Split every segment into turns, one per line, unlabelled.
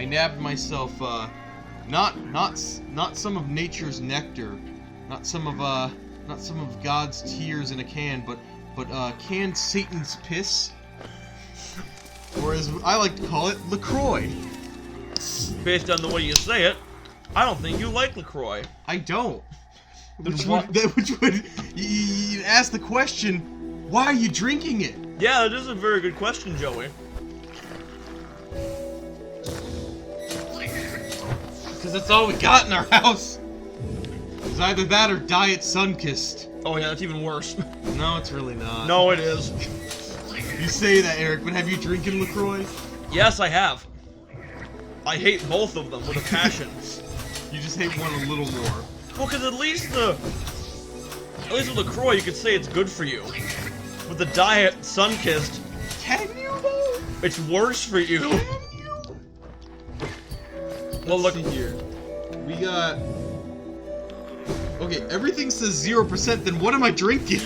I nabbed myself, not some of nature's nectar, not some of God's tears in a can, but canned Satan's piss, or as I like to call it, LaCroix.
Based on the way you say it, I don't think you like LaCroix.
I don't. Which would you ask the question, why are you drinking it?
Yeah, that is a very good question, Joey.
Because that's all we got in our house. It's either that or Diet Sunkissed.
Oh yeah, that's even worse.
No, it's really not.
No, it is.
You say that, Eric, but have you drinking LaCroix?
Yes, I have. I hate both of them with a passion.
You just hate one a little more.
Well, because at least with LaCroix, you could say it's good for you. With the Diet Sunkissed,
can you though?
It's worse for you.
Can you?
Well, look
here. We got. Okay, everything says 0%. Then what am I drinking?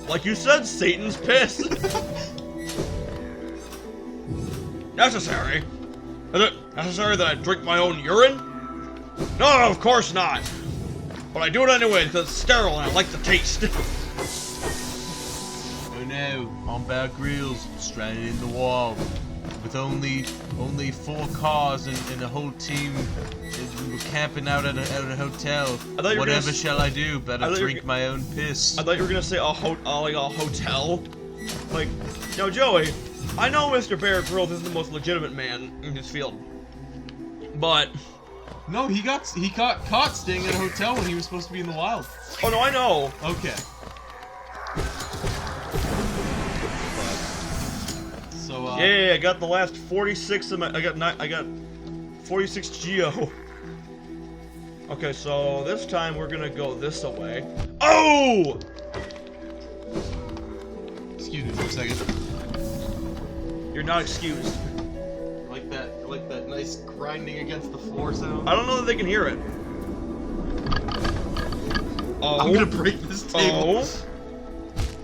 Like you said, Satan's piss. Necessary? Is it necessary that I drink my own urine? No, of course not. But I do it anyway because it's sterile and I like the taste.
Oh no, on Bear Grylls, stranded in the wall, with only 4 cars and a whole team camping out at a hotel. Whatever shall I do? Better drink my own piss.
I thought you were gonna say a hotel. Like, no, Joey. I know Mr. Bear Grylls isn't the most legitimate man in his field, but
no, he got caught staying at a hotel when he was supposed to be in the wild.
Oh no, I know.
Okay. So
yeah, I got the last 46 of my. I got 46 Geo. Okay, so this time we're gonna go this away. Oh!
Excuse me for a second.
You're not excused.
Like that nice grinding against the floor sound.
I don't know that they can hear it. Oh.
I'm gonna break this table.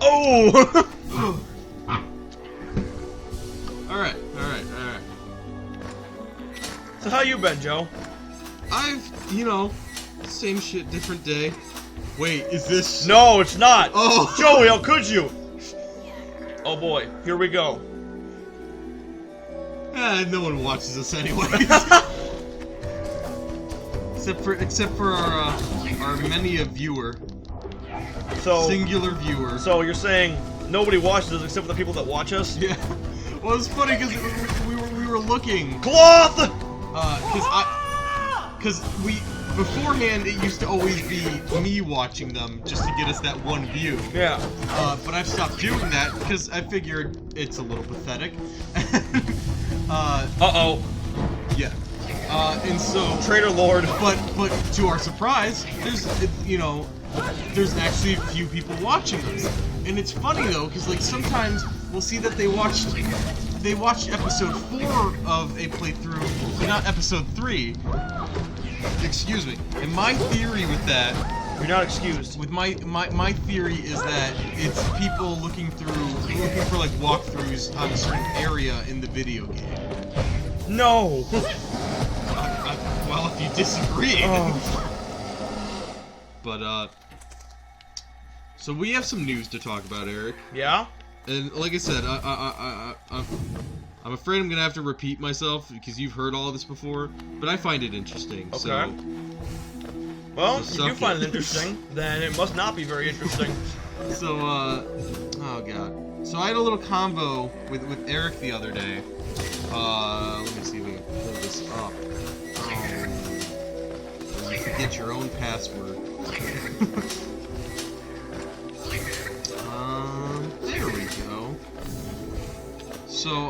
Oh!
Alright.
So how you been, Joe?
I've, same shit, different day. Wait, is this...
No, it's not!
Oh!
Joey, how could you? Oh boy, here we go.
No one watches us anyways. except for our many a viewer. Singular viewer.
So you're saying nobody watches us except for the people that watch us?
Yeah. Well, it's funny because we were looking.
Cloth.
Because beforehand it used to always be me watching them just to get us that one view.
Yeah.
But I've stopped doing that because I figured it's a little pathetic.
Uh-oh.
Yeah. And so...
Traitor Lord.
But to our surprise, there's actually a few people watching us. And it's funny, though, because, like, sometimes we'll see that they watched episode 4 of a playthrough, but not episode 3. Excuse me. And my theory with that...
You're not excused.
With my theory is that it's people looking for like walkthroughs on a certain area in the video game.
No.
Well, if you disagree.
Oh.
But so we have some news to talk about, Eric.
Yeah.
And like I said, I'm afraid I'm gonna have to repeat myself because you've heard all of this before, but I find it interesting.
Okay.
So.
Well, if you do find it interesting, then it must not be very interesting.
So, oh god. So I had a little convo with Eric the other day. Let me see if we can pull this up. Oh. You forget your own password. There we go. So,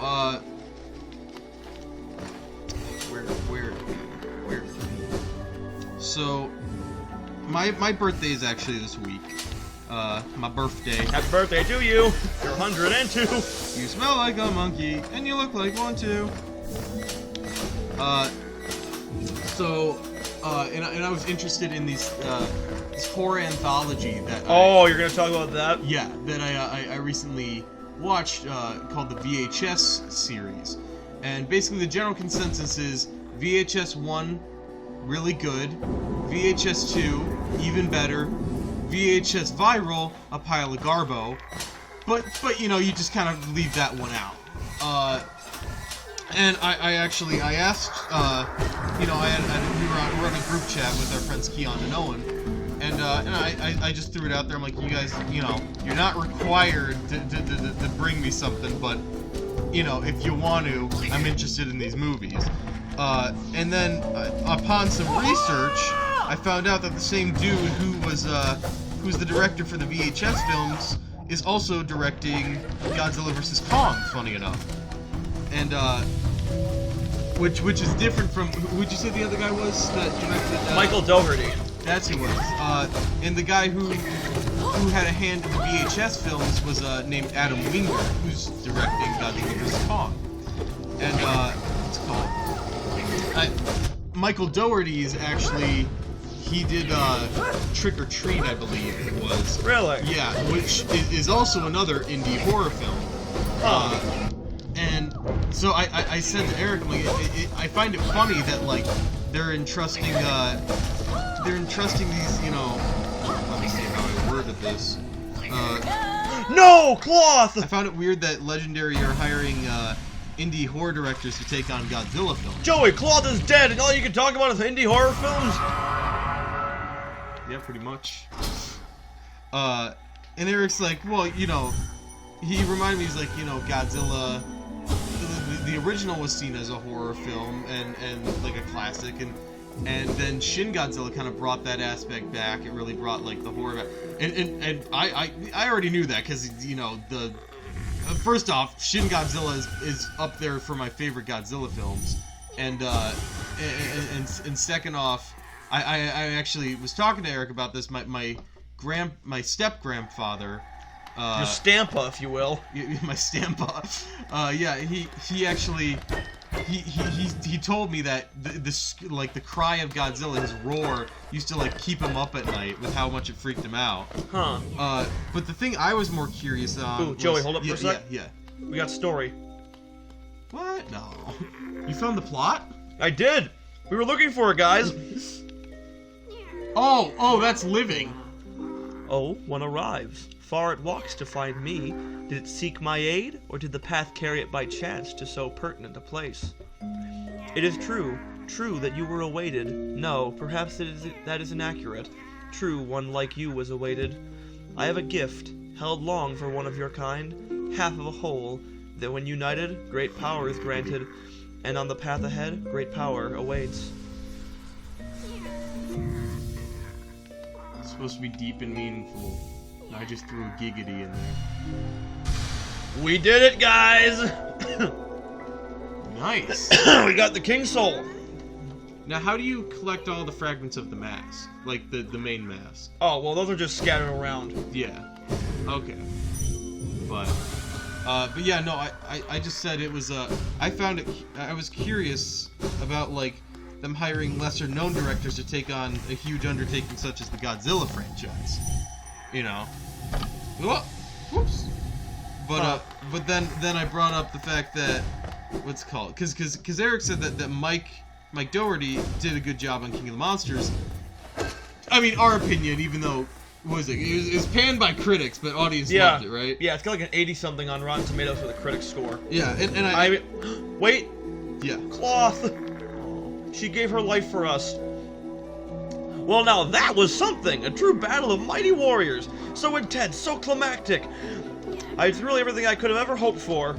where? So, my birthday is actually this week. My birthday.
Happy birthday to you! You're 102!
You smell like a monkey, and you look like one too. And I was interested in this horror anthology that
you're gonna talk about that?
Yeah, that I recently watched, called the VHS series. And basically the general consensus is VHS 1, really good, VHS 2, even better, VHS Viral, a pile of garbo, but you know, you just kind of leave that one out. And I asked, you know, we were on a group chat with our friends Keon and Owen, and I just threw it out there. I'm like, you guys, you know, you're not required to bring me something, but, you know, if you want to, I'm interested in these movies. And then, upon some research, I found out that the same dude who's the director for the VHS films is also directing Godzilla vs. Kong, funny enough. And, which is different from, who would you say the other guy was that directed?
Michael Dougherty.
That's who it was. And the guy who had a hand in the VHS films was named Adam Wingard, who's directing Godzilla vs. Kong. And what's it called? Michael Dougherty is actually, he did Trick or Treat, I believe it was.
Really?
Yeah, which is also another indie horror film. And so I said to Eric, like, I find it funny that, like, they're entrusting these, you know, let me see how I worded this.
No! Cloth!
I found it weird that Legendary are hiring indie horror directors to take on Godzilla films.
Joey, Cloth is dead, and all you can talk about is indie horror films?
Yeah, pretty much. And Eric's like, well, you know, he reminded me, he's like, you know, Godzilla, the original was seen as a horror film and like a classic, and then Shin Godzilla kind of brought that aspect back. It really brought, like, the horror back. And I already knew that, because, you know, the first off, Shin Godzilla is up there for my favorite Godzilla films, and second off, I actually was talking to Eric about this. My step grandfather,
your Stampa, if you will.
My Stampa. Yeah, he actually he told me that this, like, the cry of Godzilla, his roar, used to, like, keep him up at night with how much it freaked him out.
Huh.
But the thing I was more curious on.
Ooh, Joey, hold up for a sec.
Yeah.
We got story.
What? No. You found the plot?
I did. We were looking for it, guys.
Oh, that's living.
Oh, one arrives. Far it walks to find me. Did it seek my aid, or did the path carry it by chance to so pertinent a place? It is true that you were awaited. No, perhaps that is inaccurate. True, one like you was awaited. I have a gift, held long for one of your kind, half of a whole, that when united, great power is granted, and on the path ahead, great power awaits.
It's supposed to be deep and meaningful. I just threw a giggity in there.
We did it, guys!
Nice!
We got the Kingsoul!
Now, how do you collect all the fragments of the mask? Like, the main mask?
Oh, well, those are just scattered around.
Yeah. Okay. But yeah, no, I just said it was, I found it, I was curious about, like, them hiring lesser-known directors to take on a huge undertaking such as the Godzilla franchise. You know? Whoops. But then I brought up the fact that, what's it called? Because Eric said that Mike Dougherty did a good job on King of the Monsters. I mean, our opinion, even though, what was it? It was panned by critics, but audience loved it, right?
Yeah, it's got like an 80-something on Rotten Tomatoes for the critic score.
Yeah, and
wait!
Yeah.
Cloth! She gave her life for us. Well, now that was something! A true battle of mighty warriors! So intense, so climactic! It's really everything I could have ever hoped for.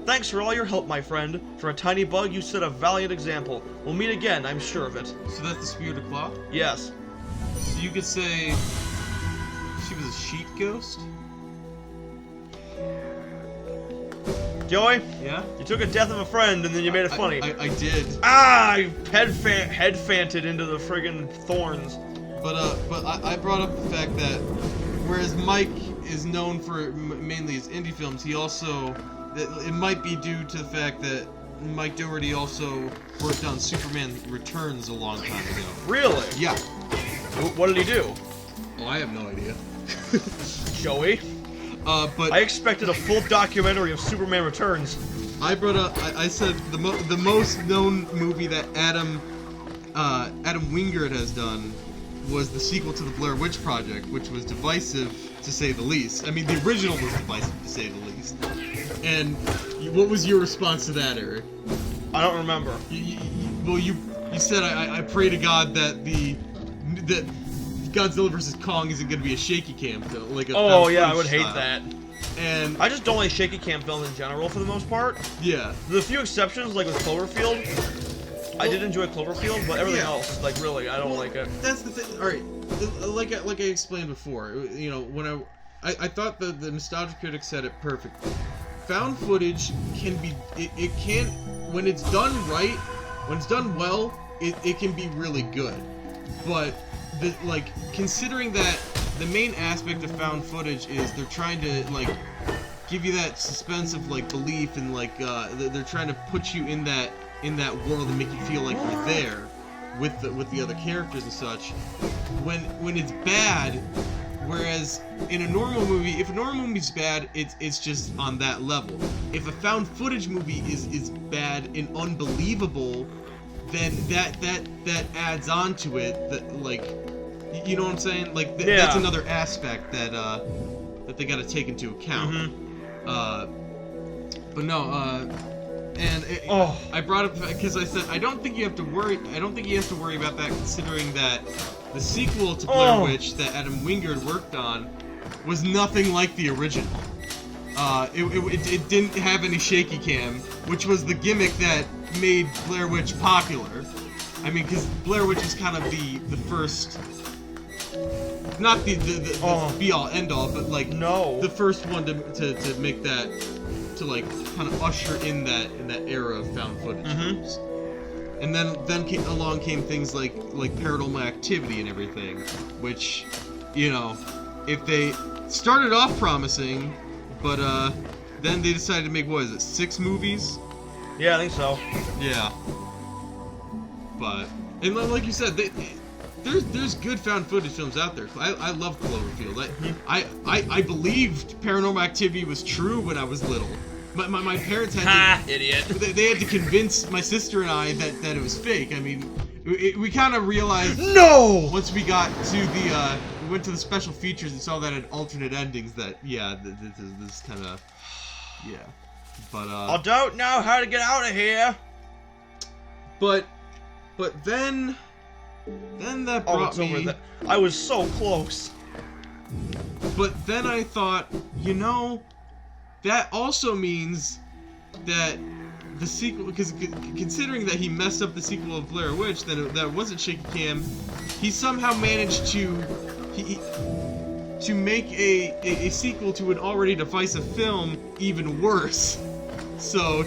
Thanks for all your help, my friend. For a tiny bug, you set a valiant example. We'll meet again, I'm sure of it.
So that's the Spirited Claw?
Yes.
So you could say she was a sheep ghost?
Joey?
Yeah?
You took a death of a friend and then you made it funny.
I did.
Ah! You head fanted into the friggin' thorns.
But I brought up the fact that whereas Mike is known for mainly his indie films, he also, it might be due to the fact that Mike Dougherty also worked on Superman Returns a long time ago.
Really?
Yeah.
What did he do?
Oh, I have no idea.
Joey?
But
I expected a full documentary of Superman Returns.
I brought up. I said the most known movie that Adam Wingard has done was the sequel to the Blair Witch Project, which was divisive to say the least. I mean, the original was divisive to say the least. And what was your response to that, Eric?
I don't remember.
You said I pray to God that that Godzilla vs. Kong isn't going to be a shaky cam film, like a
Oh yeah, I
found
would
footage
hate
style.
that.
And
I just don't like shaky cam films in general for the most part.
yeah,
The few exceptions, like with Cloverfield, I did enjoy Cloverfield, but everything
Yeah.
else, like really, I don't like it.
that's the thing. All right, like I explained before, you know, when I thought the Nostalgia Critic said it perfectly. Found footage can be it can, when it's done right, when it's done well, it can be really good. But considering that the main aspect of found footage is they're trying to like give you that suspense of like belief and like they're trying to put you in that world and make you feel like you're there with the other characters and such. When it's bad, whereas in a normal movie, if a normal movie's bad, it's just on that level. If a found footage movie is bad and unbelievable, then that adds on to it. That, like, you know what I'm saying? Like
Yeah.
that's another aspect that they got to take into account. But no, I brought up because I said I don't think you have to worry. I don't think you have to worry about that, considering that the sequel to Blair Witch that Adam Wingard worked on was nothing like the original. It didn't have any shaky cam, which was the gimmick that made Blair Witch popular. I mean, because Blair Witch is kind of the first, not the be all end all, but like the first one to make that, to like kind of usher in that era of found footage films. And then along came things like Paranormal Activity and everything, which, you know, if they started off promising, but then they decided to make, what is it, 6 movies?
Yeah, I think so.
Yeah. But, and like you said, there's good found footage films out there. I love Cloverfield. I believed Paranormal Activity was true when I was little. My parents had to,
idiot.
They had to convince my sister and I that it was fake. I mean, we kind of realized once we got to we went to the special features and saw that had alternate endings that this kind of but
I don't know how to get out of here.
But then that brought me.
I was so close.
But then I thought, you know, that also means that the sequel, because considering that he messed up the sequel of Blair Witch, that wasn't shaky cam, he somehow managed to make a sequel to an already divisive film even worse. So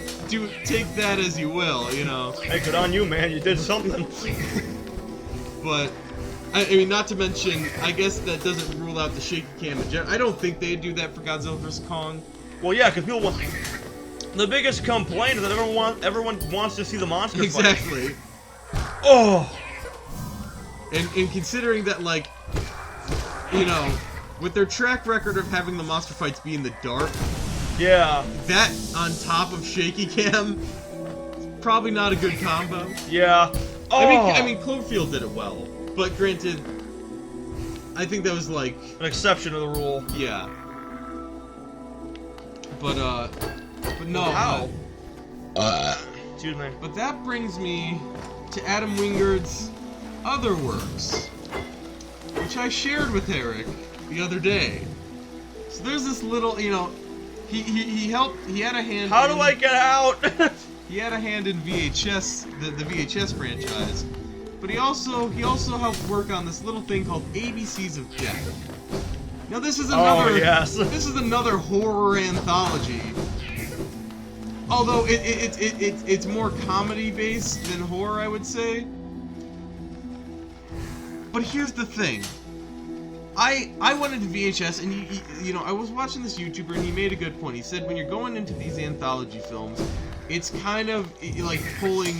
take that as you will, you know.
Hey, good on you, man. You did something.
But I mean, not to mention, I guess that doesn't rule out the shaky cam in general. I don't think they'd do that for Godzilla vs. Kong.
Well, yeah, because people want. The biggest complaint is that everyone wants to see the monster fight.
Exactly.
Oh.
And considering that, like, you know, with their track record of having the monster fights be in the dark,
Yeah.
that on top of shaky cam, probably not a good combo.
Yeah. Oh.
I mean, Cloverfield did it well, but granted, I think that was like
an exception to the rule.
Yeah. But no.
How? Excuse me.
But that brings me to Adam Wingard's other works, which I shared with Eric the other day. So there's this little, you know, he helped. He had a hand.
How do I get out?
He had a hand in VHS, the VHS franchise, but he also helped work on this little thing called ABCs of Death. Now this is another this is another horror anthology. Although it's more comedy based than horror, I would say. But here's the thing. I went into VHS and you know, I was watching this YouTuber and he made a good point. He said when you're going into these anthology films, it's kind of like pulling,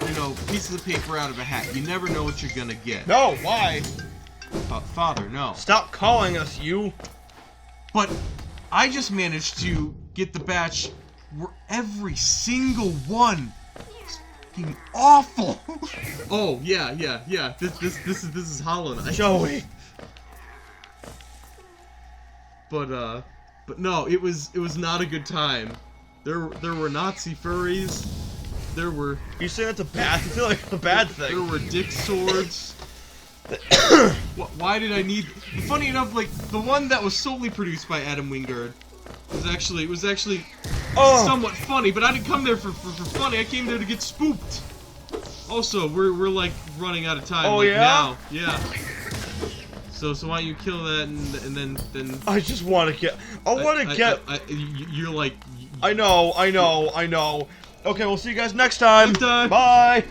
you know, pieces of paper out of a hat. You never know what you're gonna get.
No, why?
Father, no.
Stop calling us you.
But I just managed to get the batch were every single one fucking awful. Oh yeah. This is Hollow Knight.
Joey.
But no, it was not a good time. There were Nazi furries. There were.
You saying that's a bad? I feel like a bad thing.
There were dick swords. Why did I need? Funny enough, like the one that was solely produced by Adam Wingard was actually somewhat funny, but I didn't come there for funny. I came there to get spooked. Also, we're like running out of time.
Oh
like,
yeah.
Now. Yeah. So why don't you kill that and then?
I just want to get. I want to get.
You're like.
I know. Okay, we'll see you guys next time.
Next time.
Bye.